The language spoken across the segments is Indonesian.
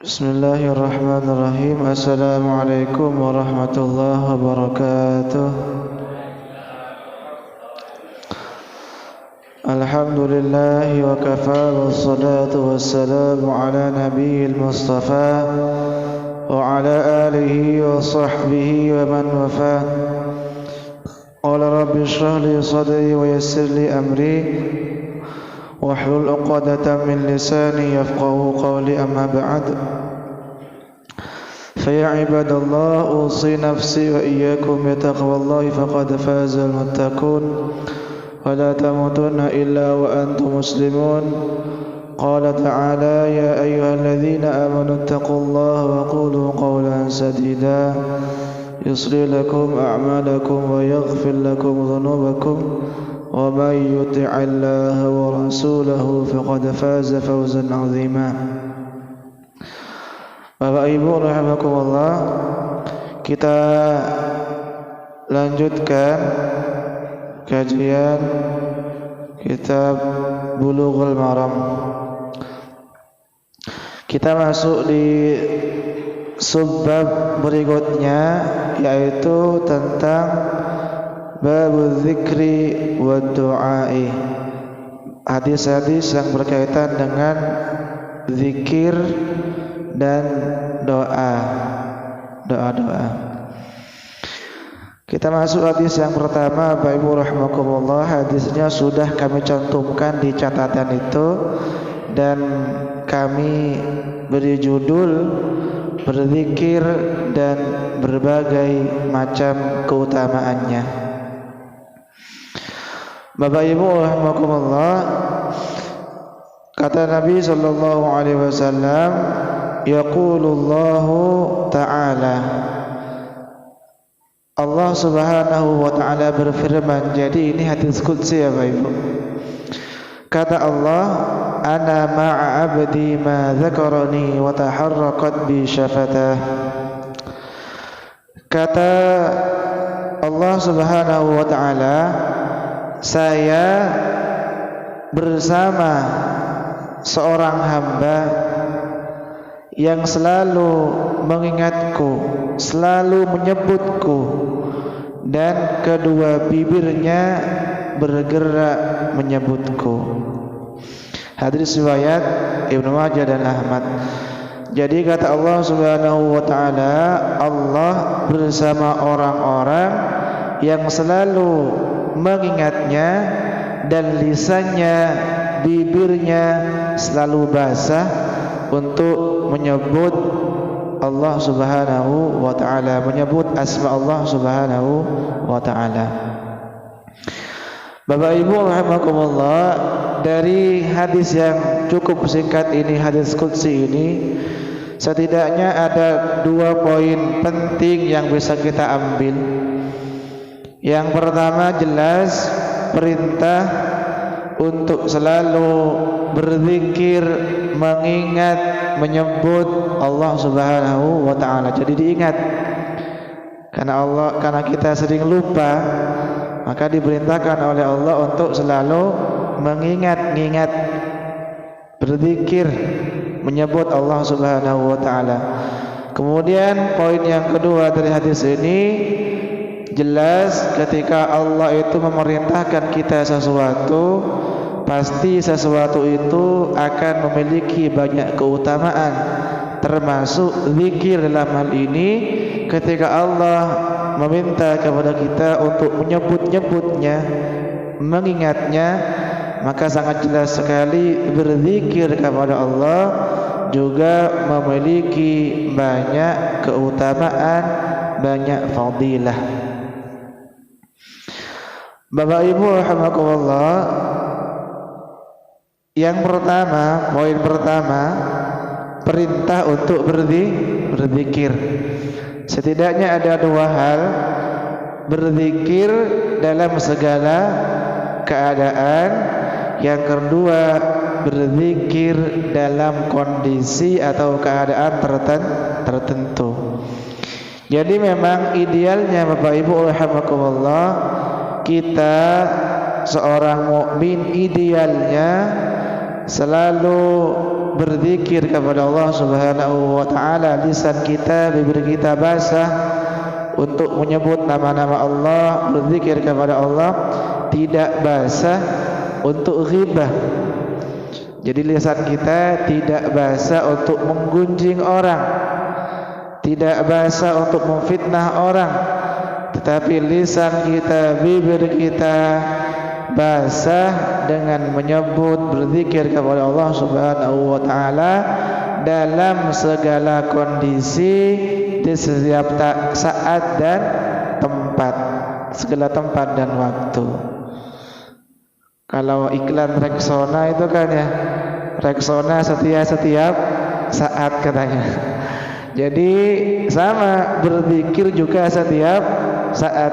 Bismillahirrahmanirrahim. Assalamualaikum warahmatullahi wabarakatuh. Alhamdulillahi wa kafa wassalatu wassalamu ala nabiyil mustafa wa ala alihi wa sahbihi wa man wafa. Qala rabbi shrah li sadri wa yassir li amri wahlul 'uqdatam min lisani yafqahu qawli, amma ba'd. Fa ya ibadallah, usi nafsi wa iyyakum bi taqwallahi faqad fazal muttaqun wa la tamutunna illa wa antum muslimun. Qala ta'ala ya ayyuhalladzina amanu taqullaha wa qulu qawlan sadida yuslih lakum a'malakum wa yaghfir lakum dhunubakum wa man yuti'illaha wa rasulahu faqad faza fawzan 'azima. Bapak Ibu rahimakumullah, kita lanjutkan kajian kitab Bulughul Maram. Kita masuk di subbab berikutnya, yaitu tentang babul dzikri wa du'ai. Hadis-hadis yang berkaitan dengan zikir dan doa. Kita masuk hadis yang pertama, Bapak Ibu rahimakumullah. Hadisnya sudah kami cantumkan di catatan itu dan kami beri judul berzikir dan berbagai macam keutamaannya. Bapak Ibu rahimakumullah, kata Nabi sallallahu alaihi wasallam, yaqulullahu ta'ala, Allah subhanahu wa ta'ala berfirman. Jadi ini hadis qudsi ya Bapak Ibu. Kata Allah, ana ma'a abdi ma dzakarani wa taharraqat bi syafatah. Kata Allah subhanahu wa ta'ala, saya bersama seorang hamba yang selalu mengingatku, selalu menyebutku, dan kedua bibirnya bergerak menyebutku. Hadis riwayat Ibnu Majah dan Ahmad. Jadi kata Allah subhanahu wa ta'ala, Allah bersama orang-orang yang selalu mengingatnya dan lisannya, bibirnya selalu basah untuk menyebut Allah subhanahu wa ta'ala, menyebut asma Allah subhanahu wa ta'ala. Bapak Ibu rahimakumullah, dari hadis yang cukup singkat ini, hadis qudsi ini, setidaknya ada 2 poin penting yang bisa kita ambil. Yang pertama, jelas perintah untuk selalu berzikir, mengingat, menyebut Allah subhanahu wa ta'ala. Jadi diingat, karena kita sering lupa, maka diperintahkan oleh Allah untuk selalu mengingat, berzikir, menyebut Allah subhanahu wa ta'ala. Kemudian poin yang kedua dari hadis ini, jelas ketika Allah itu memerintahkan kita sesuatu, pasti sesuatu itu akan memiliki banyak keutamaan, termasuk zikir. Dalam hal ini ketika Allah meminta kepada kita untuk menyebut-nyebutnya, mengingatnya, maka sangat jelas sekali berzikir kepada Allah juga memiliki banyak keutamaan, banyak fadilah. Bapak Ibu rahimakumullah, yang pertama, poin pertama, perintah untuk berzikir. Setidaknya ada 2 hal: berzikir dalam segala keadaan, yang kedua berzikir dalam kondisi atau keadaan tertentu. Jadi memang idealnya Bapak Ibu rahimakumullah, kita seorang mukmin idealnya selalu berzikir kepada Allah Subhanahu wa taala, lisan kita, bibir kita basah untuk menyebut nama-nama Allah, berzikir kepada Allah, tidak basah untuk ghibah. Jadi lisan kita tidak basah untuk menggunjing orang, tidak basah untuk memfitnah orang, tetapi lisan kita, bibir kita basah dengan menyebut, berzikir kepada Allah Subhanahu wa taala dalam segala kondisi, di setiap saat dan tempat, segala tempat dan waktu. Kalau iklan Rexona itu kan ya, Rexona setia setiap saat katanya. Jadi sama, berzikir juga setiap saat.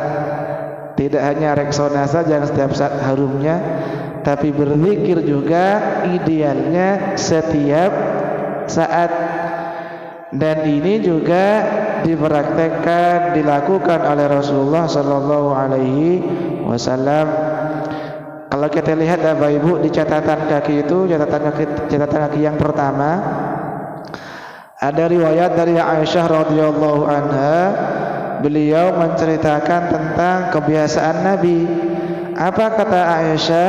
Tidak hanya Rexona saja yang setiap saat harumnya, tapi berzikir juga idealnya setiap saat. Dan ini juga dipraktekkan, dilakukan oleh Rasulullah sallallahu alaihi wasallam. Kalau kita lihat Bapak Ibu di catatan kaki itu, catatan kaki yang pertama, ada riwayat dari Aisyah radhiyallahu anha. Beliau menceritakan tentang kebiasaan Nabi. Apa kata Aisyah?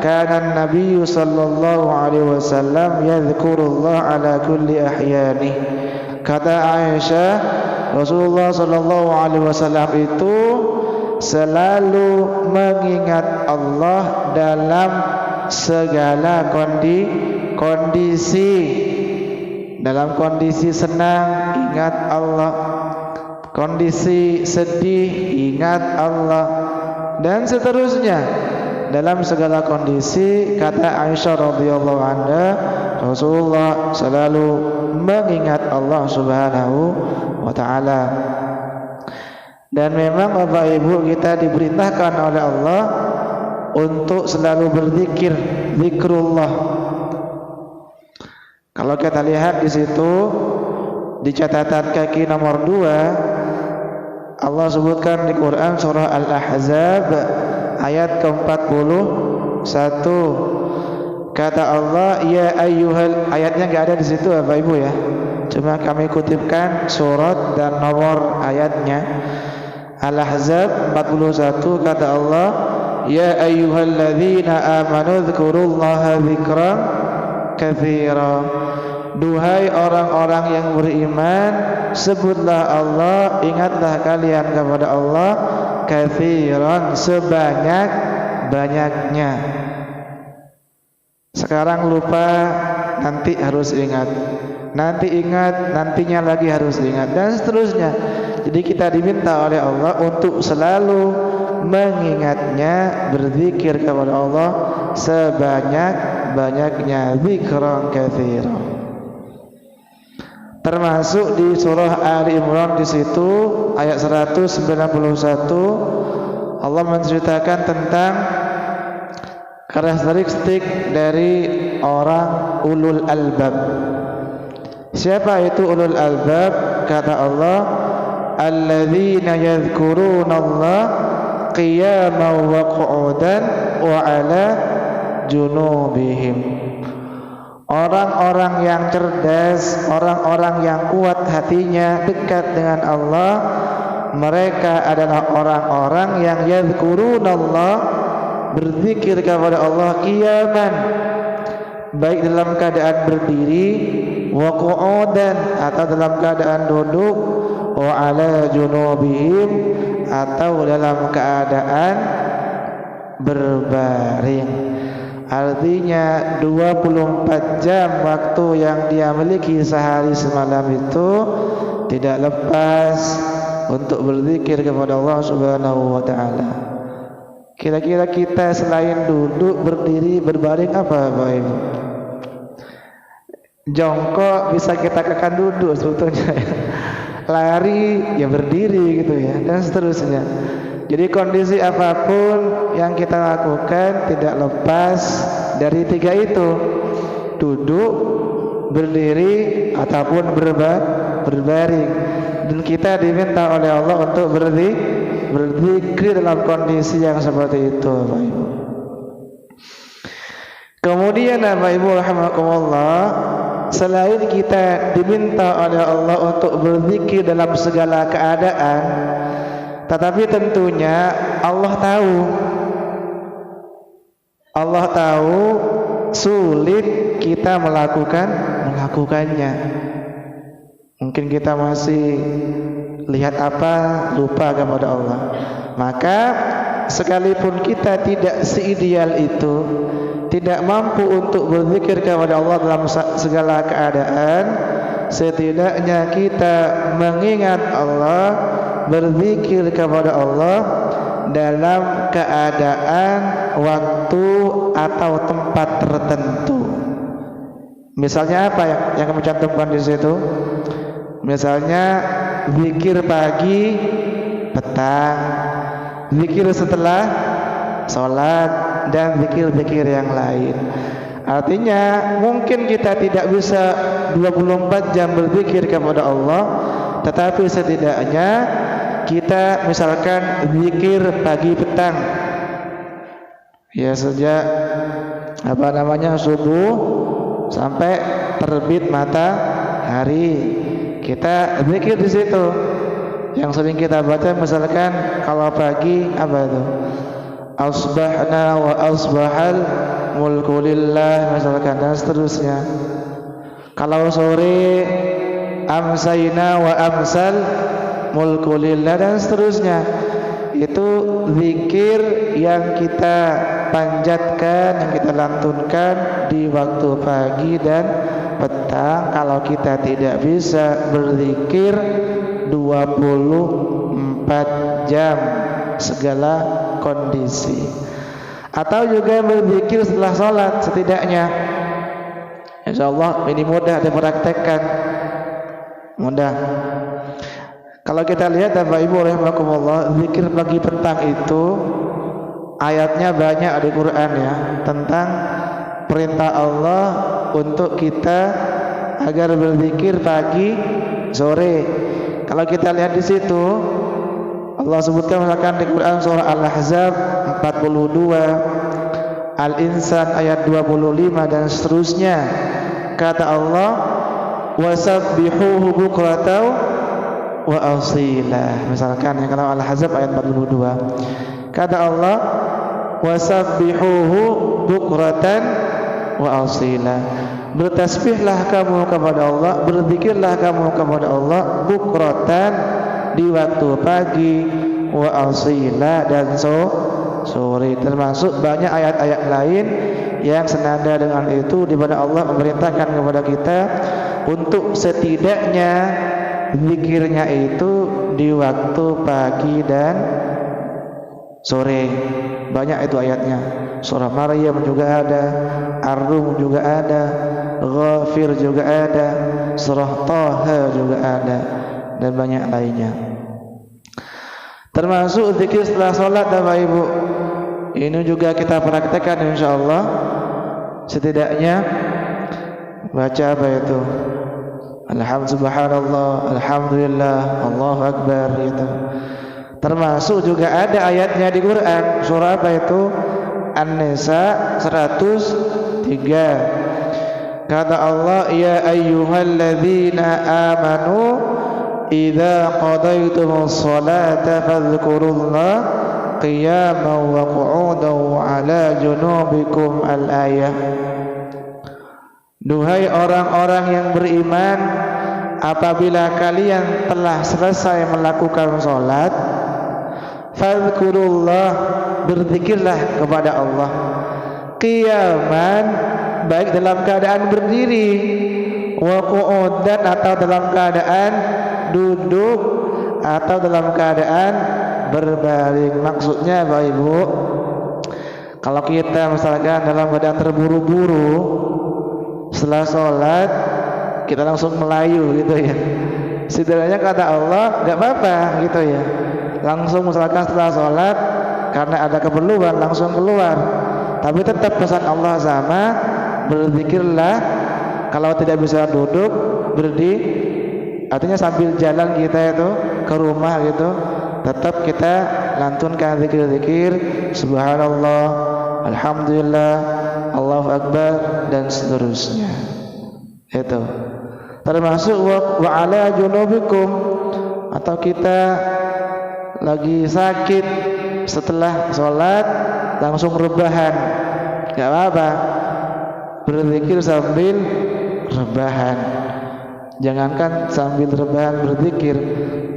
Kana Nabi sallallahu alaihi wasallam yadhkurullah ala kulli ahyani. Kata Aisyah, Rasulullah sallallahu alaihi wasallam itu selalu mengingat Allah dalam segala kondisi. Dalam kondisi senang ingat Allah, kondisi sedih ingat Allah, dan seterusnya. Dalam segala kondisi, kata Aisyah radhiyallahu anha, Rasulullah selalu mengingat Allah Subhanahu wa taala. Dan memang Bapak Ibu, kita diperintahkan oleh Allah untuk selalu berzikir, zikrullah. Kalau kita lihat di situ di catatan kaki nomor 2, Allah sebutkan di Quran surah Al-Ahzab ayat ke-41. Kata Allah, ya ayyuhal, ayatnya enggak ada di situ Bapak Ibu ya. Cuma kami kutipkan surat dan nomor ayatnya. Al-Ahzab 41, kata Allah, ya ayyuhalladzina amanu dzkurullaha dzikran katsira. Duhai orang-orang yang beriman, sebutlah Allah, ingatlah kalian kepada Allah, katsiran, sebanyak-banyaknya. Sekarang lupa, nanti harus ingat, nanti ingat, nantinya lagi harus ingat, dan seterusnya. Jadi kita diminta oleh Allah untuk selalu mengingatnya, berzikir kepada Allah sebanyak-banyaknya, dzikran katsiran. Termasuk di surah Ali Imran di situ ayat 191, Allah menceritakan tentang karakteristik dari orang ulul albab. Siapa itu ulul albab? Kata Allah, alladzina yadhkurunallaha qiyaman wa qu'udan wa 'ala junubihim. Orang-orang yang cerdas, orang-orang yang kuat hatinya, dekat dengan Allah, mereka adalah orang-orang yang yadhkurunallah, berzikir kepada Allah qiyaman, baik dalam keadaan berdiri, wa qu'udan, atau dalam keadaan duduk, wa 'ala junubihim, atau dalam keadaan berbaring. Artinya 24 jam waktu yang dia miliki sehari semalam itu tidak lepas untuk berzikir kepada Allah Subhanahu wa taala. Kira-kira kita selain duduk, berdiri, berbaring apa Bapak Ibu? Jongkok bisa kita katakan duduk sebetulnya. Lari ya berdiri gitu ya, dan seterusnya. Jadi kondisi apapun yang kita lakukan tidak lepas dari 3 itu: duduk, berdiri, ataupun berbaring. Dan kita diminta oleh Allah untuk berzikir dalam kondisi yang seperti itu, Bapak Ibu. Kemudian Bapak Ibu rahimakumullah, selain kita diminta oleh Allah untuk berzikir dalam segala keadaan, tetapi tentunya Allah tahu sulit kita melakukannya. Mungkin kita masih lihat apa, lupa kepada Allah. Maka sekalipun kita tidak seideal itu, tidak mampu untuk berzikir kepada Allah dalam segala keadaan, setidaknya kita mengingat Allah, berzikir kepada Allah dalam keadaan waktu atau tempat tertentu. Misalnya apa yang kami cantumkan di situ? Misalnya zikir pagi, petang, zikir setelah sholat, dan zikir-zikir yang lain. Artinya mungkin kita tidak bisa 24 jam berzikir kepada Allah, tetapi setidaknya kita misalkan zikir pagi petang, ya sejak subuh sampai terbit matahari, kita zikir di situ. Yang sering kita baca misalkan kalau pagi apa itu? Asbahna wa asbahal mulku lillah misalkan, dan seterusnya. Kalau sore amsayna wa amsal mulku lillah, dan seterusnya. Itu zikir yang kita panjatkan, yang kita lantunkan di waktu pagi dan petang. Kalau kita tidak bisa berzikir 24 jam segala kondisi, atau juga berzikir setelah sholat setidaknya. Insyaallah ini mudah dipraktekkan, mudah. Kalau kita lihat Bapak Ibu rahimakumullah, zikir pagi petang itu ayatnya banyak di Quran ya, tentang perintah Allah untuk kita agar berzikir pagi, sore. Kalau kita lihat di situ, Allah sebutkan misalkan di Quran surah Al-Ahzab 42, Al-Insan ayat 25 dan seterusnya. Kata Allah, wasabbihuhu bukratan wa asila. Misalkan kalau Al-Ahzab ayat 42. Kata Allah, wasabbihuhu bukratan wa asila. Bertasbihlah kamu kepada Allah, berzikirlah kamu kepada Allah bukratan di waktu pagi, wa asila dan sore. Termasuk banyak ayat-ayat lain yang senada dengan itu, di mana Allah memerintahkan kepada kita untuk setidaknya zikirnya itu di waktu pagi dan sore. Banyak itu ayatnya. Surah Maryam juga ada, Ar-Rum juga ada, Ghafir juga ada, Surah Taha juga ada, dan banyak lainnya. Termasuk zikir setelah sholat Bapak Ibu. Ini juga kita praktekkan insyaallah. Setidaknya baca apa itu? Subhanallah, alhamdulillah, Allahu akbar gitu. Termasuk juga ada ayatnya di Quran, surah apa itu? An-Nisa 103. Kata Allah, ya ayyuhalladzina amanu idza qadaytumus salata fadhkurullah qiyaman wa qu'udan wa ala junubikum al-ayah. Duhai orang-orang yang beriman, apabila kalian telah selesai melakukan salat, fadhkurullah, berzikirlah kepada Allah, qiyaman, baik dalam keadaan berdiri, wa qu'udan, atau dalam keadaan duduk, atau dalam keadaan berbaring. Maksudnya Bapak Ibu, kalau kita misalkan dalam keadaan terburu-buru setelah sholat, kita langsung melayu gitu ya, setidaknya kata Allah gak apa-apa gitu ya. Langsung misalkan setelah sholat karena ada keperluan langsung keluar, tapi tetap pesan Allah sama, berzikirlah. Kalau tidak bisa duduk, berdiri, artinya sambil jalan kita itu ke rumah gitu, tetap kita lantunkan zikir-zikir subhanallah, alhamdulillah, Allahu akbar dan seterusnya. Itu termasuk wa ala junubikum, atau kita lagi sakit setelah sholat langsung rebahan, gak apa-apa, berzikir sambil rebahan. Jangankan sambil rebahan berzikir,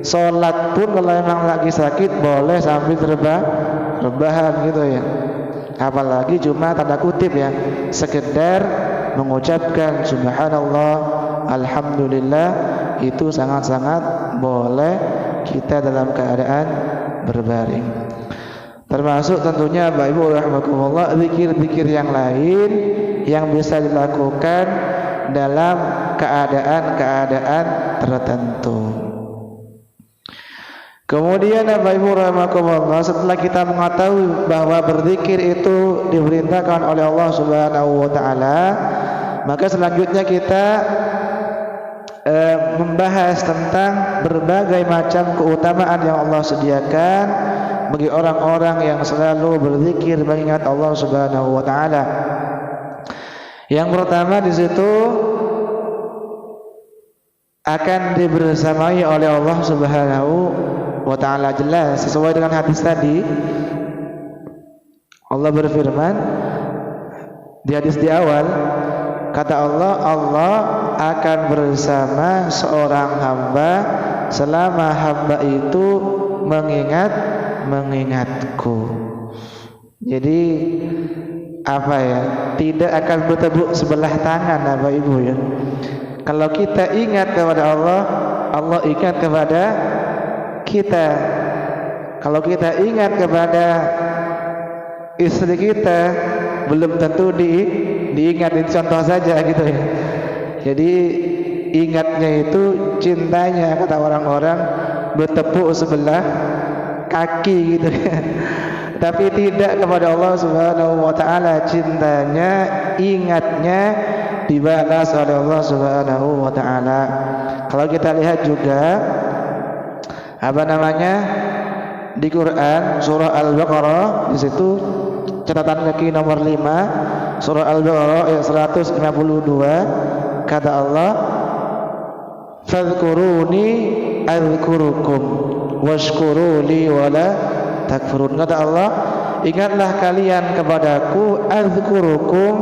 sholat pun kalau memang lagi sakit boleh sambil rebahan gitu ya. Apalagi cuma tanda kutip ya, sekedar mengucapkan subhanallah, alhamdulillah, itu sangat-sangat boleh kita dalam keadaan berbaring. Termasuk tentunya Bapak Ibu rahimakumullah, zikir-zikir yang lain yang bisa dilakukan dalam keadaan-keadaan tertentu. Kemudian Bapak Ibu rahimakumullah, setelah kita mengetahui bahwa berzikir itu diperintahkan oleh Allah Subhanahu wa taala, maka selanjutnya kita membahas tentang berbagai macam keutamaan yang Allah sediakan bagi orang-orang yang selalu berzikir mengingat Allah Subhanahu wa taala. Yang pertama di situ akan dibersamai oleh Allah Subhanahu wa taala, jelas sesuai dengan hadis tadi. Allah berfirman di hadis di awal, kata Allah, Allah akan bersama seorang hamba selama hamba itu mengingatku. Jadi apa ya, tidak akan bertepuk sebelah tangan Bapak Ibu ya. Kalau kita ingat kepada Allah, Allah ingat kepada kita. Kalau kita ingat kepada istri kita, belum tentu diingat, contoh saja gitu ya. Jadi ingatnya itu cintanya, kata orang-orang, bertepuk sebelah kaki gitu ya. Tapi tidak kepada Allah Subhanahu wa taala, cintanya, ingatnya dibalas oleh Allah Subhanahu wa taala. Kalau kita lihat juga di Quran surah Al-Baqarah, di situ catatan kaki nomor 5, surah Al-Baqarah ayat 152, kata Allah, fadhkuruni adzkurukum washkuruli wala takfurun. Kata Allah, ingatlah kalian kepadaku, adzkurukum,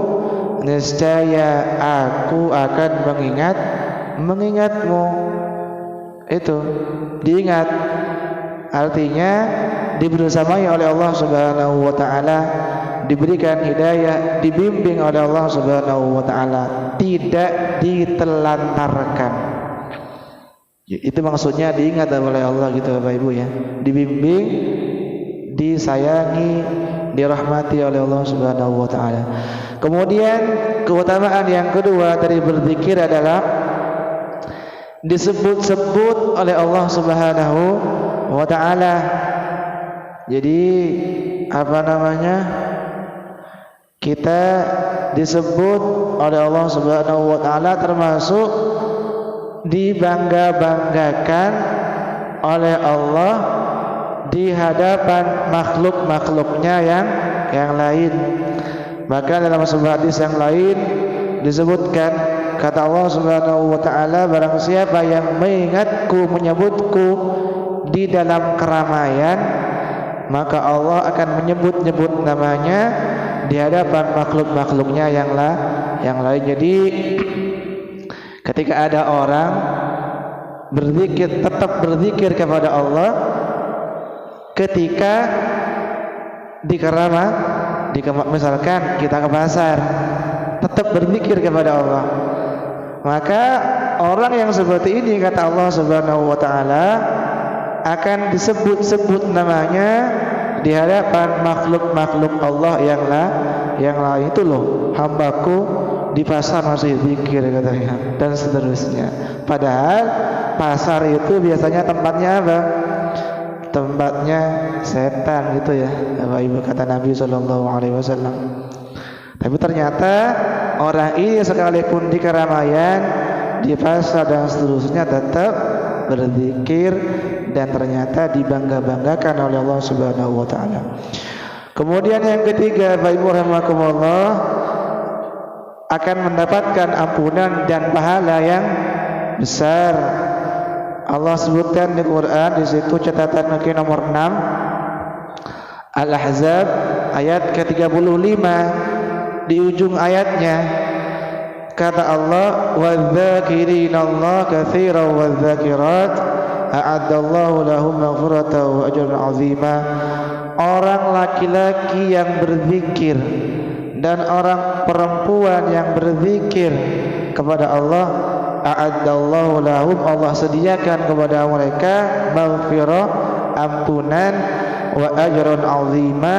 niscaya aku akan mengingatmu. Itu diingat, artinya dibersamai oleh Allah Subhanahu wa taala, diberikan hidayah, dibimbing oleh Allah Subhanahu wa taala, tidak ditelantarkan. Itu maksudnya diingat oleh Allah gitu Bapak Ibu ya, dibimbing, disayangi, dirahmati oleh Allah Subhanahu wa taala. Kemudian keutamaan yang kedua dari berzikir adalah disebut-sebut oleh Allah Subhanahu wa taala. Jadi kita disebut oleh Allah Subhanahu wa taala, termasuk dibangga-banggakan oleh Allah di hadapan makhluk-makhluknya yang lain. Bahkan dalam sebuah hadis yang lain disebutkan, kata Allah Subhanahu wa taala, barang siapa yang mengingatku, menyebutku di dalam keramaian, maka Allah akan menyebut-nyebut namanya di hadapan makhluk-makhluknya yang lain. Jadi ketika ada orang berzikir, tetap berzikir kepada Allah ketika misalkan kita ke pasar, tetap berzikir kepada Allah, maka orang yang seperti ini, kata Allah Subhanahu wa taala, akan disebut-sebut namanya di hadapan makhluk-makhluk Allah yang lain. Itu loh, hambaku di pasar masih zikir katanya, dan seterusnya. Padahal pasar itu biasanya tempatnya apa? Tempatnya setan gitu ya, Bapak Ibu, kata Nabi SAW. Tapi ternyata orang ini sekalipun di keramaian, di pasar dan seterusnya, tetap berzikir dan ternyata dibangga-banggakan oleh Allah Subhanahu wa taala. Kemudian yang ketiga, Bapak Ibu rahimakumullah, akan mendapatkan ampunan dan pahala yang besar. Allah sebutkan di Quran, di situ catatan kaki nomor 6 Al-Ahzab ayat ke-35, di ujung ayatnya kata Allah, "Wadz-dzakirinallaha katsiran wadz-dzakirat a'addallahu lahum maghfiratan wa ajran 'azima." Orang laki-laki yang berzikir dan orang perempuan yang berzikir kepada Allah, a'addallahu lahum, Allah sediakan kepada mereka maghfirah, ampunan, wa ajran 'azima,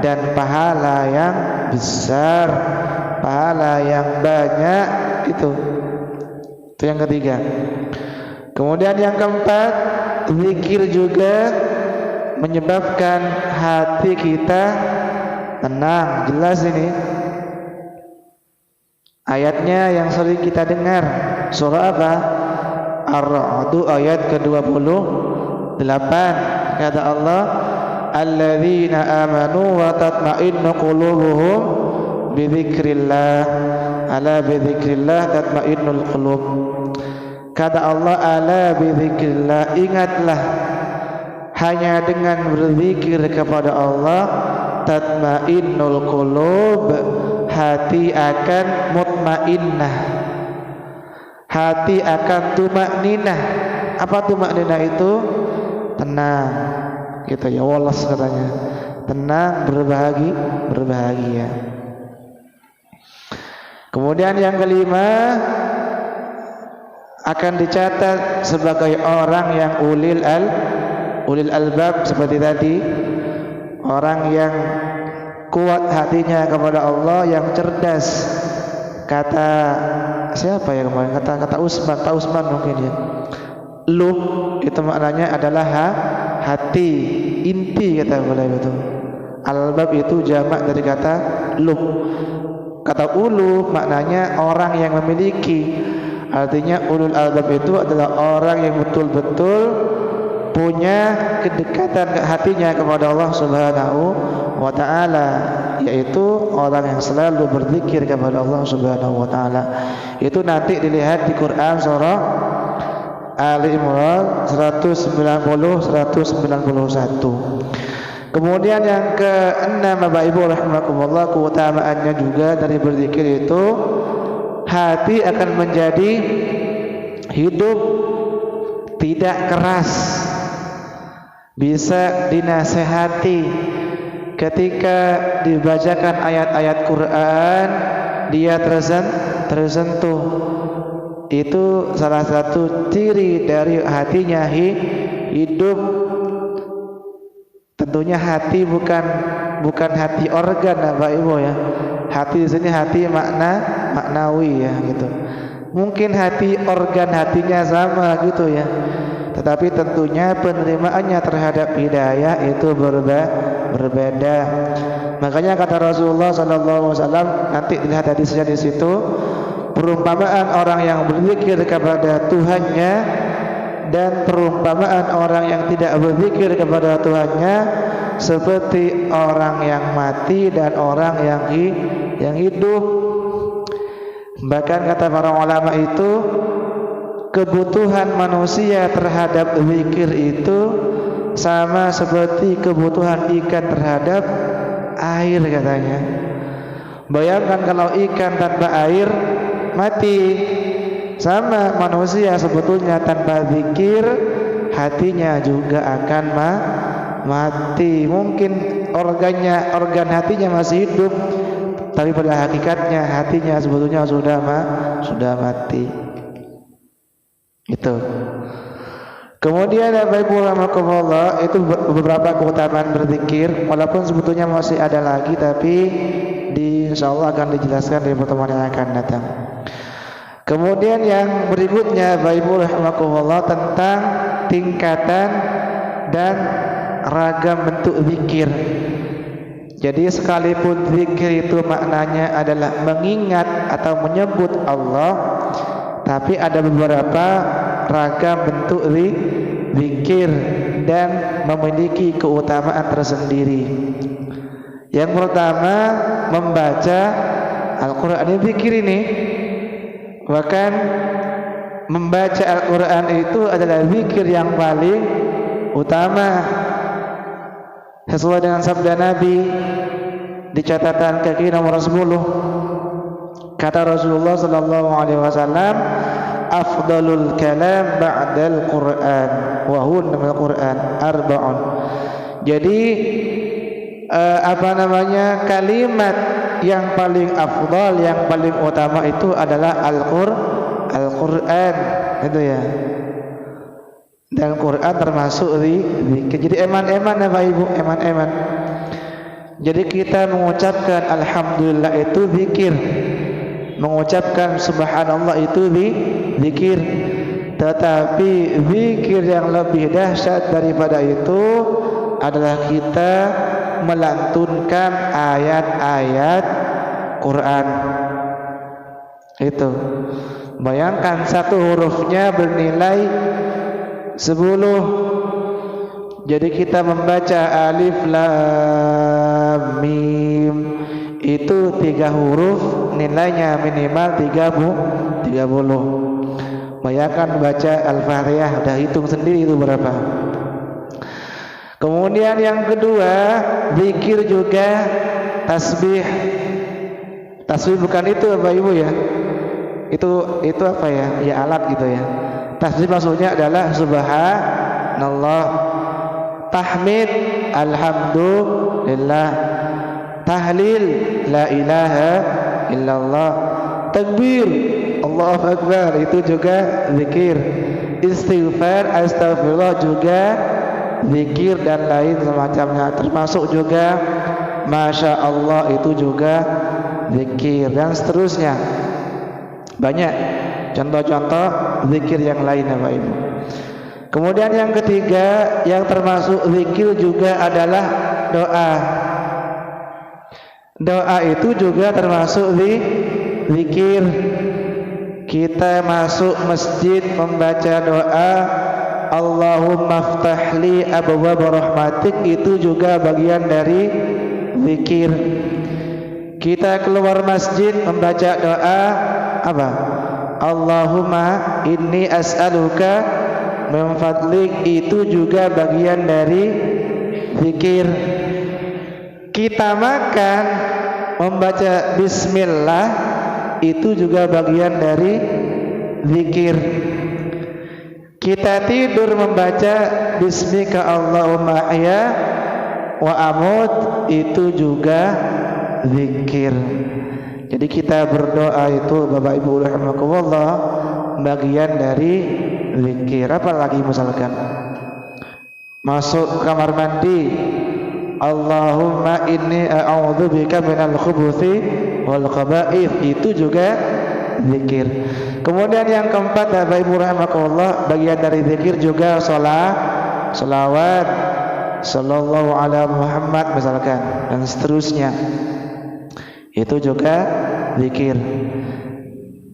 dan pahala yang besar, pahala yang banyak. Itu yang ketiga. Kemudian yang keempat, zikir juga menyebabkan hati kita tenang. Jelas ini ayatnya yang sering kita dengar, surah apa? Ar-Ra'd ayat ke-28. Kata Allah, alladzina amanu wa tatma'innu qulubuhum bidzikrillah, ala bidzikrillah tatma'innul qulub. Kata Allah, ala bidzikrillah, ingatlah, hanya dengan berzikir kepada Allah tatma'innul qulub, hati akan mutmainnah, hati akan tumakninah. Apa tumakninah itu? Tenang gitu ya, walas katanya, tenang, berbahagia. Kemudian yang kelima, akan dicatat sebagai orang yang ulil albab, seperti tadi, orang yang kuat hatinya kepada Allah, yang cerdas. Kata siapa ya kemarin? Kata Usman mungkin ya. Lub itu maknanya adalah hati, inti, kata beliau itu. Albab itu jamak dari kata lub. Kata ulu maknanya orang yang memiliki. Artinya ulul albab itu adalah orang yang betul-betul punya kedekatan ke hatinya kepada Allah Subhanahu wa ta'ala, yaitu orang yang selalu berzikir kepada Allah Subhanahu wa ta'ala. Itu nanti dilihat di Quran surah Ali Imran 190-191. Kemudian yang keenam, Bapak Ibu rahimakumullah, keutamaannya juga dari berzikir itu, hati akan menjadi hidup tidak keras, bisa dinasehati. Ketika dibacakan ayat-ayat Quran, dia tersentuh. Itu salah satu ciri dari hatinya hidup. Tentunya hati bukan hati organ, Bapak Ibu ya. Hati di sini hati maknawi ya gitu. Mungkin hati organ hatinya sama gitu ya, tetapi tentunya penerimaannya terhadap hidayah itu berbeda. Makanya kata Rasulullah SAW, nanti dilihat hadisnya di situ, perumpamaan orang yang berzikir kepada Tuhannya dan perumpamaan orang yang tidak berzikir kepada Tuhannya seperti orang yang mati dan orang yang hidup. Bahkan kata para ulama itu, kebutuhan manusia terhadap zikir itu sama seperti kebutuhan ikan terhadap air, katanya. Bayangkan kalau ikan tanpa air mati. Sama manusia sebetulnya tanpa zikir, hatinya juga akan mati. Mungkin organ hatinya masih hidup, tapi pada hakikatnya hatinya sebetulnya sudah mati. Itu. Kemudian Bapak Ibu rahimakumullah, itu beberapa keutamaan berzikir, walaupun sebetulnya masih ada lagi, tapi insyaallah akan dijelaskan di pertemuan yang akan datang. Kemudian yang berikutnya Bapak Ibu rahimakumullah, tentang tingkatan dan ragam bentuk zikir. Jadi sekalipun zikir itu maknanya adalah mengingat atau menyebut Allah, tapi ada beberapa ragam bentuk zikir dan memiliki keutamaan tersendiri. Yang pertama membaca Al-Quran, ini zikir ini. Bahkan membaca Al-Quran itu adalah zikir yang paling utama. Sesuai dengan sabda Nabi di catatan kaki nomor 10, kata Rasulullah sallallahu alaihi wasallam, afdalul kalam ba'dal Quran wa huwa al-Quran arba'un. Jadi kalimat yang paling afdal, yang paling utama itu adalah Al-Quran, itu ya. Dan Quran termasuk zikir. Jadi eman-eman ya Bapak Ibu, eman-eman. Jadi kita mengucapkan alhamdulillah itu zikir, mengucapkan subhanallah itu zikir. Tetapi zikir yang lebih dahsyat daripada itu adalah kita melantunkan ayat-ayat Quran. Itu. Bayangkan satu hurufnya bernilai 10. Jadi kita membaca alif lam mim itu 3 huruf, nilainya minimal 30. Bayangkan baca Al-Fatihah, udah hitung sendiri itu berapa. Kemudian yang kedua, zikir juga tasbih. Tasbih bukan itu Bapak Ibu ya. Itu apa ya? Ya alat gitu ya. Tasbih maksudnya adalah subhanallah, tahmid alhamdulillah, tahlil la ilaha illallah, takbir Allahu akbar itu juga zikir, istighfar astagfirullah juga zikir, dan lain semacamnya. Termasuk juga masya Allah itu juga zikir, dan seterusnya. Banyak contoh-contoh zikir yang lain Bapak Ibu. Kemudian yang ketiga yang termasuk zikir juga adalah doa. Doa itu juga termasuk zikir. Kita masuk masjid membaca doa Allahumma aftahli abwaab rahmatik, itu juga bagian dari zikir. Kita keluar masjid membaca doa apa? Allahumma inni as'aluka min fadlik, itu juga bagian dari zikir. Kita makan membaca bismillah, itu juga bagian dari zikir. Kita tidur membaca bismika Allahumma ahya wa amut, itu juga zikir. Jadi kita berdoa itu Bapak Ibu rahimakumullah bagian dari zikir. Apalagi misalkan masuk kamar mandi, Allahumma inni a'udzubika minal khubuthi wal khaba'ith, itu juga zikir. Kemudian yang keempat Bapak Ibu rahimakumullah, bagian dari zikir juga salawat sallallahu ala Muhammad misalkan, dan seterusnya. Itu juga zikir.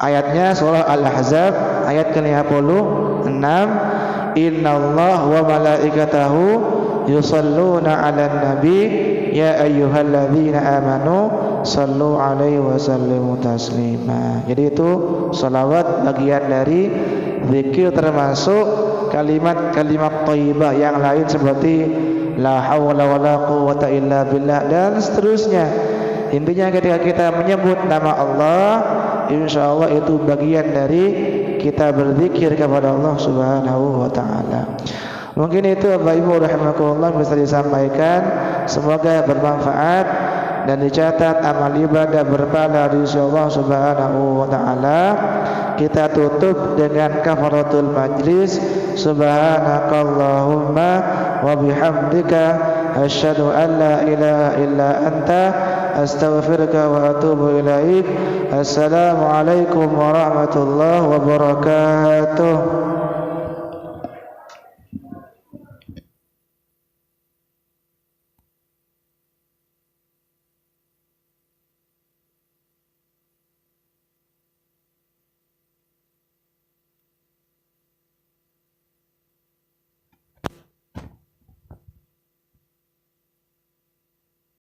Ayatnya surah Al-Ahzab ayat ke-56, innallaha wa malaikatahu yusalluna 'alan nabi ya ayyuhalladzina amanu sallu 'alaihi wa sallimu taslima. Jadi itu salawat bagian dari zikir, termasuk kalimat-kalimat thayyibah yang lain seperti la haula wala quwwata illa billah dan seterusnya. Intinya ketika kita menyebut nama Allah, insyaallah itu bagian dari kita berzikir kepada Allah Subhanahu wa taala. Mungkin itu Bapak Ibu rahimakumullah bisa disampaikan, semoga bermanfaat dan dicatat amal ibadah berpahala di sisi Allah Subhanahu wa taala. Kita tutup dengan kafaratul majlis. Subhanakallahumma wa bihamdika asyhadu an la ilaha illa anta astaghfiruka wa atubu ilaik. Assalamualaikum warahmatullahi wabarakatuh.